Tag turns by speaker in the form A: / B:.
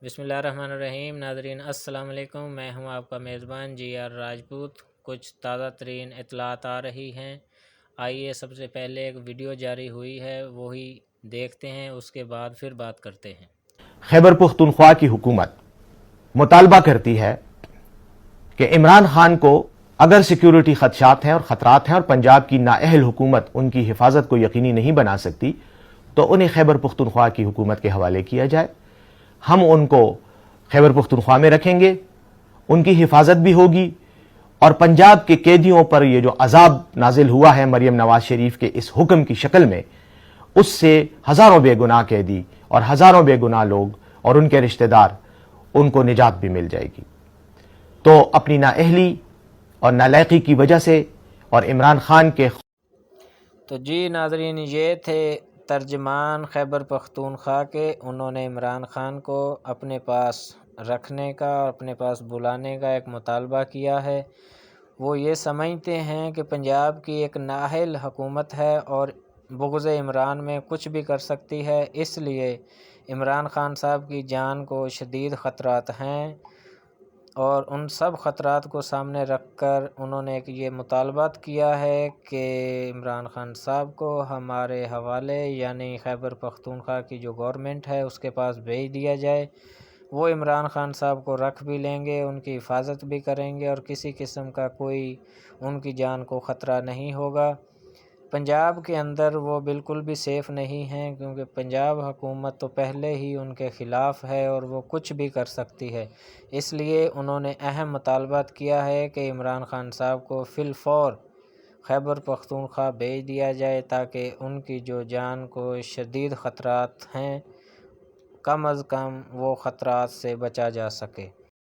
A: بسم اللہ الرحمن الرحیم۔ ناظرین السلام علیکم، میں ہوں آپ کا میزبان جی آر راجپوت۔ کچھ تازہ ترین اطلاعات آ رہی ہیں، آئیے سب سے پہلے ایک ویڈیو جاری ہوئی ہے وہی دیکھتے ہیں، اس کے بعد پھر بات کرتے ہیں۔
B: خیبر پختونخوا کی حکومت مطالبہ کرتی ہے کہ عمران خان کو اگر سیکیورٹی خدشات ہیں اور خطرات ہیں اور پنجاب کی نااہل حکومت ان کی حفاظت کو یقینی نہیں بنا سکتی تو انہیں خیبر پختونخوا کی حکومت کے حوالے کیا جائے۔ ہم ان کو خیبر پختونخوا میں رکھیں گے، ان کی حفاظت بھی ہوگی، اور پنجاب کے قیدیوں پر یہ جو عذاب نازل ہوا ہے مریم نواز شریف کے اس حکم کی شکل میں، اس سے ہزاروں بے گناہ قیدی اور ہزاروں بے گناہ لوگ اور ان کے رشتہ دار ان کو نجات بھی مل جائے گی۔ تو اپنی نااہلی اور نالائقی کی وجہ سے اور عمران خان کے
A: تو جی ناظرین، یہ تھے ترجمان خیبر پختونخوا کے، انہوں نے عمران خان کو اپنے پاس رکھنے کا اور اپنے پاس بلانے کا ایک مطالبہ کیا ہے۔ وہ یہ سمجھتے ہیں کہ پنجاب کی ایک نااہل حکومت ہے اور بغض عمران میں کچھ بھی کر سکتی ہے، اس لیے عمران خان صاحب کی جان کو شدید خطرات ہیں، اور ان سب خطرات کو سامنے رکھ کر انہوں نے ایک یہ مطالبات کیا ہے کہ عمران خان صاحب کو ہمارے حوالے یعنی خیبر پختونخوا کی جو گورنمنٹ ہے اس کے پاس بھیج دیا جائے۔ وہ عمران خان صاحب کو رکھ بھی لیں گے، ان کی حفاظت بھی کریں گے، اور کسی قسم کا کوئی ان کی جان کو خطرہ نہیں ہوگا۔ پنجاب کے اندر وہ بالکل بھی سیف نہیں ہیں، کیونکہ پنجاب حکومت تو پہلے ہی ان کے خلاف ہے اور وہ کچھ بھی کر سکتی ہے۔ اس لیے انہوں نے اہم مطالبات کیا ہے کہ عمران خان صاحب کو فی الفور خیبر پختونخوا بھیج دیا جائے تاکہ ان کی جو جان کو شدید خطرات ہیں کم از کم وہ خطرات سے بچا جا سکے۔